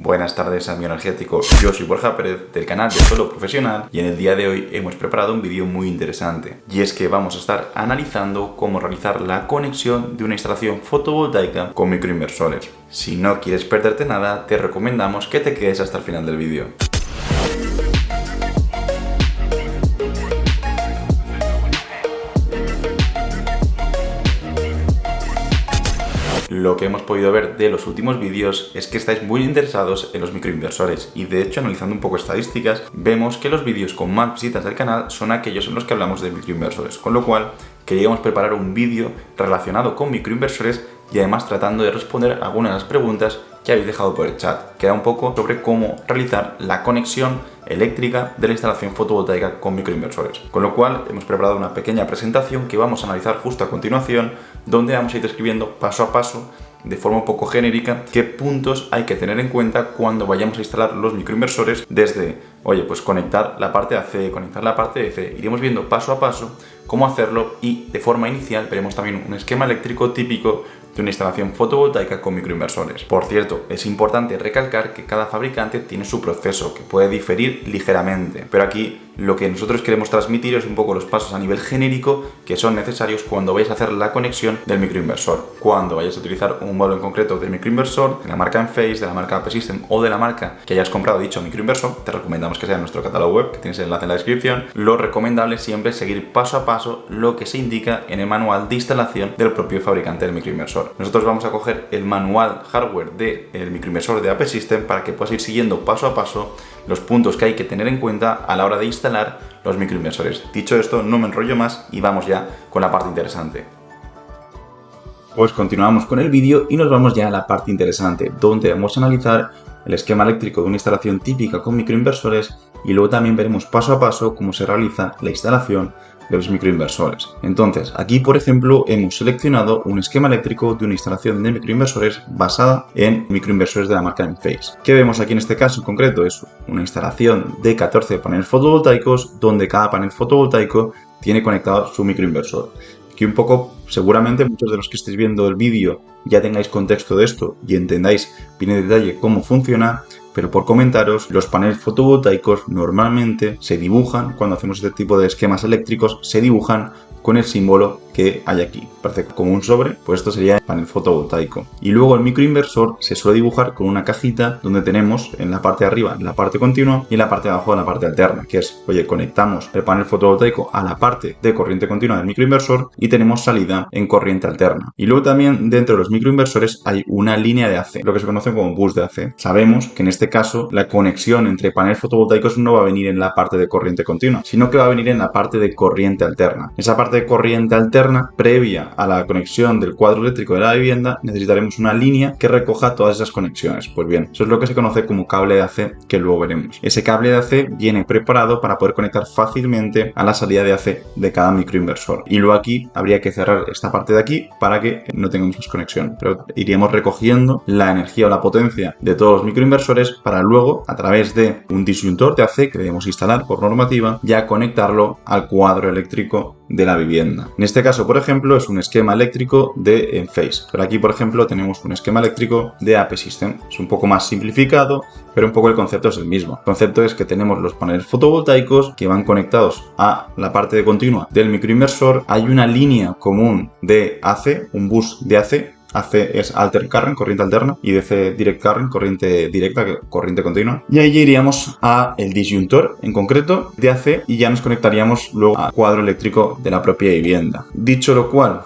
Buenas tardes, amigo energético. Yo soy Borja Pérez del canal de Suelo Profesional y en el día de hoy hemos preparado un vídeo muy interesante. Y es que vamos a estar analizando cómo realizar la conexión de una instalación fotovoltaica con microinversores. Si no quieres perderte nada, te recomendamos que te quedes hasta el final del vídeo. Lo que hemos podido ver de los últimos vídeos es que estáis muy interesados en los microinversores y de hecho, analizando un poco estadísticas, vemos que los vídeos con más visitas del canal son aquellos en los que hablamos de microinversores, con lo cual queríamos preparar un vídeo relacionado con microinversores y además tratando de responder algunas de las preguntas que habéis dejado por el chat, que era un poco sobre cómo realizar la conexión eléctrica de la instalación fotovoltaica con microinversores. Con lo cual hemos preparado una pequeña presentación que vamos a analizar justo a continuación, donde vamos a ir describiendo paso a paso, de forma un poco genérica, qué puntos hay que tener en cuenta cuando vayamos a instalar los microinversores desde, pues conectar la parte AC, conectar la parte DC. Iremos viendo paso a paso cómo hacerlo y de forma inicial veremos también un esquema eléctrico típico de una instalación fotovoltaica con microinversores. Por cierto, es importante recalcar que cada fabricante tiene su proceso, que puede diferir ligeramente, pero aquí lo que nosotros queremos transmitir es un poco los pasos a nivel genérico que son necesarios cuando vais a hacer la conexión del microinversor. Cuando vayáis a utilizar un modelo en concreto del microinversor, de la marca Enphase, de la marca AP System o de la marca que hayas comprado dicho microinversor, te recomendamos que sea en nuestro catálogo web, que tienes el enlace en la descripción. Lo recomendable siempre es seguir paso a paso lo que se indica en el manual de instalación del propio fabricante del microinversor. Nosotros vamos a coger el manual hardware del microinversor de AP System para que puedas ir siguiendo paso a paso los puntos que hay que tener en cuenta a la hora de instalar los microinversores. Dicho esto, no me enrollo más y vamos ya con la parte interesante. Pues continuamos con el vídeo y nos vamos ya a la parte interesante, donde vamos a analizar el esquema eléctrico de una instalación típica con microinversores y luego también veremos paso a paso cómo se realiza la instalación de los microinversores. Entonces, aquí por ejemplo hemos seleccionado un esquema eléctrico de una instalación de microinversores basada en microinversores de la marca Enphase. ¿Qué vemos aquí en este caso en concreto? Es una instalación de 14 paneles fotovoltaicos donde cada panel fotovoltaico tiene conectado su microinversor. Aquí un poco, seguramente muchos de los que estéis viendo el vídeo ya tengáis contexto de esto y entendáis bien en detalle cómo funciona, pero por comentaros, los paneles fotovoltaicos normalmente se dibujan, cuando hacemos este tipo de esquemas eléctricos, se dibujan con el símbolo que hay aquí. Parece como un sobre, pues esto sería el panel fotovoltaico. Y luego el microinversor se suele dibujar con una cajita donde tenemos en la parte de arriba la parte continua y en la parte de abajo la parte alterna, que es, conectamos el panel fotovoltaico a la parte de corriente continua del microinversor y tenemos salida en corriente alterna. Y luego también dentro de los microinversores hay una línea de AC, lo que se conoce como bus de AC. Sabemos que en este caso la conexión entre paneles fotovoltaicos no va a venir en la parte de corriente continua, sino que va a venir en la parte de corriente alterna. Esa parte de corriente alterna, previa a la conexión del cuadro eléctrico de la vivienda, necesitaremos una línea que recoja todas esas conexiones. Pues bien, eso es lo que se conoce como cable de AC, que luego veremos. Ese cable de AC viene preparado para poder conectar fácilmente a la salida de AC de cada microinversor. Y luego aquí habría que cerrar esta parte de aquí para que no tengamos desconexión. Pero iríamos recogiendo la energía o la potencia de todos los microinversores para luego, a través de un disyuntor de AC que debemos instalar por normativa, ya conectarlo al cuadro eléctrico de la vivienda. En este caso, por ejemplo, es un esquema eléctrico de Enphase, pero aquí, por ejemplo, tenemos un esquema eléctrico de AP System. Es un poco más simplificado, pero un poco el concepto es el mismo. El concepto es que tenemos los paneles fotovoltaicos que van conectados a la parte de continua del microinversor. Hay una línea común de AC, un bus de AC. AC es Alter Current, corriente alterna, y DC Direct Current, corriente directa, corriente continua. Y ahí iríamos a el disyuntor, en concreto, de AC, y ya nos conectaríamos luego al cuadro eléctrico de la propia vivienda. Dicho lo cual,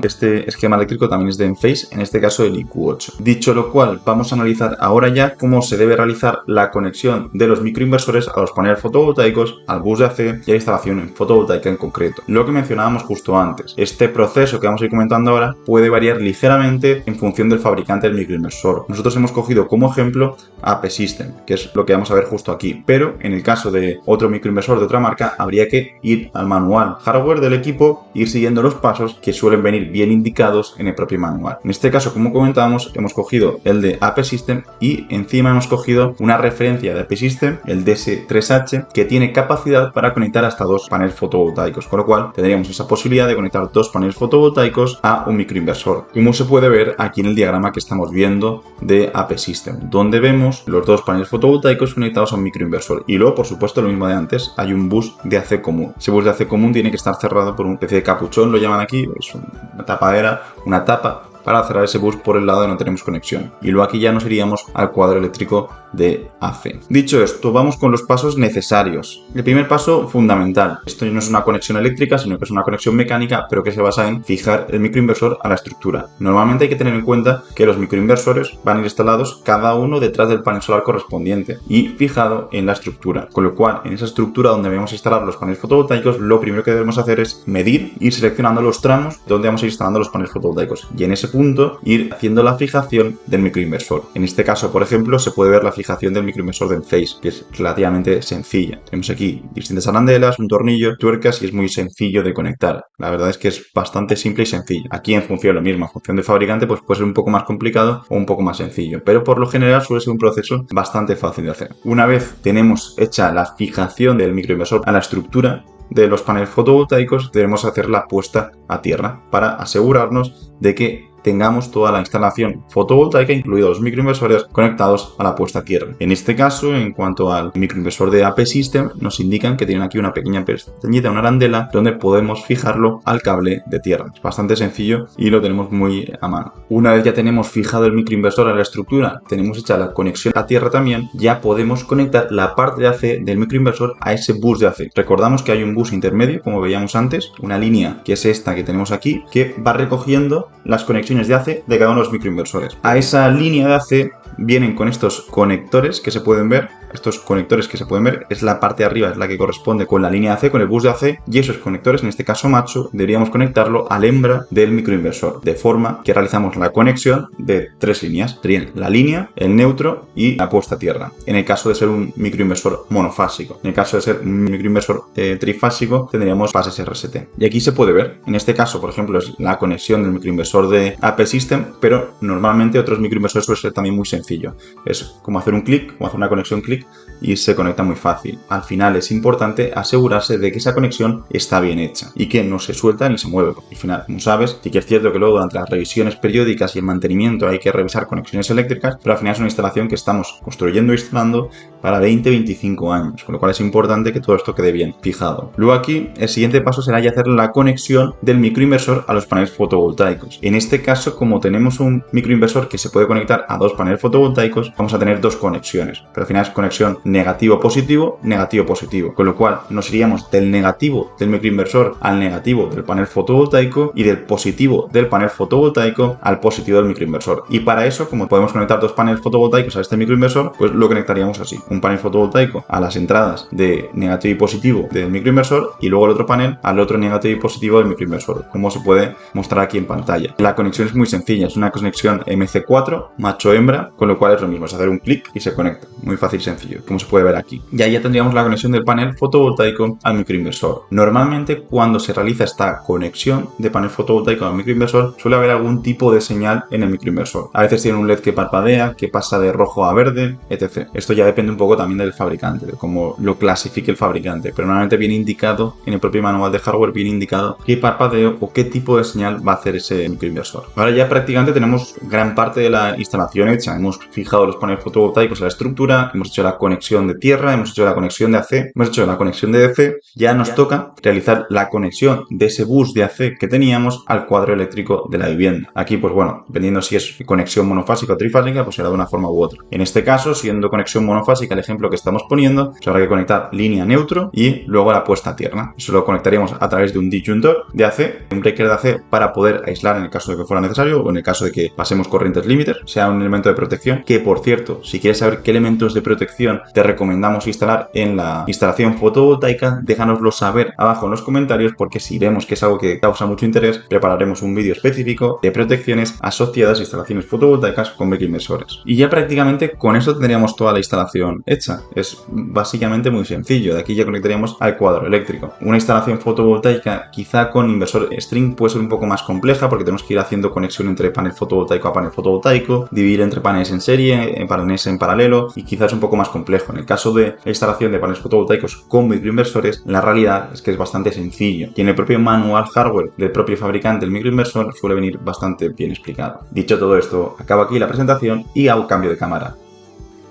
este esquema eléctrico también es de Enphase, en este caso el IQ8. Dicho lo cual, vamos a analizar ahora ya cómo se debe realizar la conexión de los microinversores a los paneles fotovoltaicos, al bus de AC y a la instalación en fotovoltaica en concreto. Lo que mencionábamos justo antes. Este proceso que vamos a ir comentando ahora puede variar ligeramente en función del fabricante del microinversor. Nosotros hemos cogido como ejemplo AP System, que es lo que vamos a ver justo aquí, pero en el caso de otro microinversor de otra marca habría que ir al manual hardware del equipo, ir siguiendo los pasos que suelen venir bien indicados en el propio manual. En este caso, como comentábamos, hemos cogido el de AP System y encima hemos cogido una referencia de AP System, el DS3H, que tiene capacidad para conectar hasta 2 paneles fotovoltaicos, con lo cual tendríamos esa posibilidad de conectar 2 paneles fotovoltaicos a un microinversor. ¿Cómo se puede puede ver aquí en el diagrama que estamos viendo de AP System, donde vemos los dos paneles fotovoltaicos conectados a un microinversor. Y luego, por supuesto, lo mismo de antes, hay un bus de AC común. Ese bus de AC común tiene que estar cerrado por una especie de capuchón, lo llaman aquí, es una tapadera, una tapa, para cerrar ese bus por el lado donde no tenemos conexión. Y luego aquí ya nos iríamos al cuadro eléctrico de AC. Dicho esto, vamos con los pasos necesarios. El primer paso, fundamental. Esto no es una conexión eléctrica, sino que es una conexión mecánica, pero que se basa en fijar el microinversor a la estructura. Normalmente hay que tener en cuenta que los microinversores van a ir instalados cada uno detrás del panel solar correspondiente y fijado en la estructura. Con lo cual, en esa estructura donde vamos a instalar los paneles fotovoltaicos, lo primero que debemos hacer es medir, ir seleccionando los tramos donde vamos a ir instalando los paneles fotovoltaicos. Y en ese punto, ir haciendo la fijación del microinversor. En este caso, por ejemplo, se puede ver la fijación del microinversor de Enphase, que es relativamente sencilla. Tenemos aquí distintas arandelas, un tornillo, tuercas y es muy sencillo de conectar. La verdad es que es bastante simple y sencillo. Aquí en función de lo mismo, en función del fabricante, pues puede ser un poco más complicado o un poco más sencillo, pero por lo general suele ser un proceso bastante fácil de hacer. Una vez tenemos hecha la fijación del microinversor a la estructura de los paneles fotovoltaicos, debemos hacer la puesta a tierra para asegurarnos de que tengamos toda la instalación fotovoltaica, incluidos los microinversores, conectados a la puesta a tierra. En este caso, en cuanto al microinversor de AP System, nos indican que tienen aquí una pequeña pestañita, una arandela, donde podemos fijarlo al cable de tierra. Es bastante sencillo y lo tenemos muy a mano. Una vez ya tenemos fijado el microinversor a la estructura, tenemos hecha la conexión a tierra también, ya podemos conectar la parte de AC del microinversor a ese bus de AC. Recordamos que hay un bus intermedio, como veíamos antes, una línea que es esta que tenemos aquí, que va recogiendo las conexiones de AC de cada uno de los microinversores. A esa línea de AC vienen con estos conectores que se pueden ver. Estos conectores que se pueden ver es la parte de arriba, es la que corresponde con la línea AC, con el bus de AC, y esos conectores, en este caso macho, deberíamos conectarlo al hembra del microinversor, de forma que realizamos la conexión de tres líneas. Serían la línea, el neutro y la puesta a tierra. En el caso de ser un microinversor monofásico. En el caso de ser un microinversor trifásico, tendríamos fases RST. Y aquí se puede ver, en este caso, por ejemplo, es la conexión del microinversor de AP System, pero normalmente otros microinversores suele ser también muy sencillo. Es como hacer un clic, como hacer una conexión clic, y se conecta muy fácil. Al final es importante asegurarse de que esa conexión está bien hecha y que no se suelta ni se mueve. Porque al final, como sabes, sí que es cierto que luego durante las revisiones periódicas y el mantenimiento hay que revisar conexiones eléctricas, pero al final es una instalación que estamos construyendo e instalando para 20-25 años, con lo cual es importante que todo esto quede bien fijado. Luego aquí, el siguiente paso será ya hacer la conexión del microinversor a los paneles fotovoltaicos. En este caso, como tenemos un microinversor que se puede conectar a dos paneles fotovoltaicos, vamos a tener dos conexiones, pero al final es conexión negativo-positivo, negativo-positivo, con lo cual nos iríamos del negativo del microinversor al negativo del panel fotovoltaico y del positivo del panel fotovoltaico al positivo del microinversor. Y para eso, como podemos conectar dos paneles fotovoltaicos a este microinversor, pues lo conectaríamos así: un panel fotovoltaico a las entradas de negativo y positivo del microinversor y luego el otro panel al otro negativo y positivo del microinversor, como se puede mostrar aquí en pantalla. La conexión es muy sencilla, es una conexión MC4 macho-hembra, con lo cual es lo mismo, es hacer un clic y se conecta. Muy fácil y sencillo, como se puede ver aquí. Y ahí ya tendríamos la conexión del panel fotovoltaico al microinversor. Normalmente, cuando se realiza esta conexión de panel fotovoltaico al microinversor, suele haber algún tipo de señal en el microinversor. A veces tiene un LED que parpadea, que pasa de rojo a verde, etc. Esto ya depende un poco también del fabricante, de cómo lo clasifique el fabricante, pero normalmente viene indicado en el propio manual de hardware, viene indicado qué parpadeo o qué tipo de señal va a hacer ese microinversor. Ahora ya prácticamente tenemos gran parte de la instalación hecha. Hemos fijado los paneles fotovoltaicos a la estructura, hemos hecho la conexión de tierra, hemos hecho la conexión de AC, hemos hecho la conexión de DC. Ya nos toca realizar la conexión de ese bus de AC que teníamos al cuadro eléctrico de la vivienda. Aquí, pues bueno, dependiendo si es conexión monofásica o trifásica, pues será de una forma u otra. En este caso, siendo conexión monofásica el ejemplo que estamos poniendo, pues habrá que conectar línea neutro y luego la puesta a tierra. Eso lo conectaríamos a través de un disyuntor de AC, un breaker de AC, para poder aislar en el caso de que fuera necesario o en el caso de que pasemos corrientes límites, sea un elemento de protección. Que, por cierto, si quieres saber qué elementos de protección te recomendamos instalar en la instalación fotovoltaica, déjanoslo saber abajo en los comentarios, porque si vemos que es algo que causa mucho interés, prepararemos un vídeo específico de protecciones asociadas a instalaciones fotovoltaicas con microinversores. Y ya prácticamente con eso tendríamos toda la instalación instalación hecha. Es básicamente muy sencillo. De aquí ya conectaríamos al cuadro eléctrico. Una instalación fotovoltaica quizá con inversor string puede ser un poco más compleja porque tenemos que ir haciendo conexión entre panel fotovoltaico a panel fotovoltaico, dividir entre paneles en serie, paneles en paralelo, y quizás es un poco más complejo. En el caso de la instalación de paneles fotovoltaicos con microinversores, la realidad es que es bastante sencillo. Y en el propio manual hardware del propio fabricante del microinversor suele venir bastante bien explicado. Dicho todo esto, acabo aquí la presentación y hago cambio de cámara.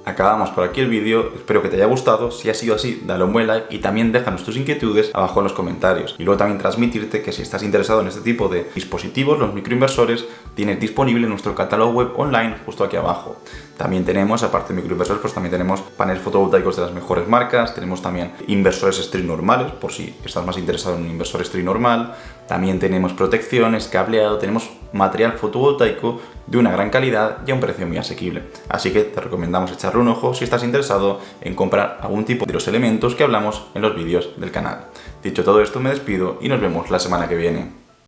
Acabamos por aquí el vídeo, espero que te haya gustado. Si ha sido así, dale un buen like y también déjanos tus inquietudes abajo en los comentarios. Y luego también transmitirte que si estás interesado en este tipo de dispositivos, los microinversores, tienes disponible nuestro catálogo web online justo aquí abajo. También tenemos, aparte de microinversores, pues también tenemos paneles fotovoltaicos de las mejores marcas, tenemos también inversores string normales, por si estás más interesado en un inversor string normal. También tenemos protecciones, cableado, tenemos material fotovoltaico de una gran calidad y a un precio muy asequible. Así que te recomendamos echarle un ojo si estás interesado en comprar algún tipo de los elementos que hablamos en los vídeos del canal. Dicho todo esto, me despido y nos vemos la semana que viene.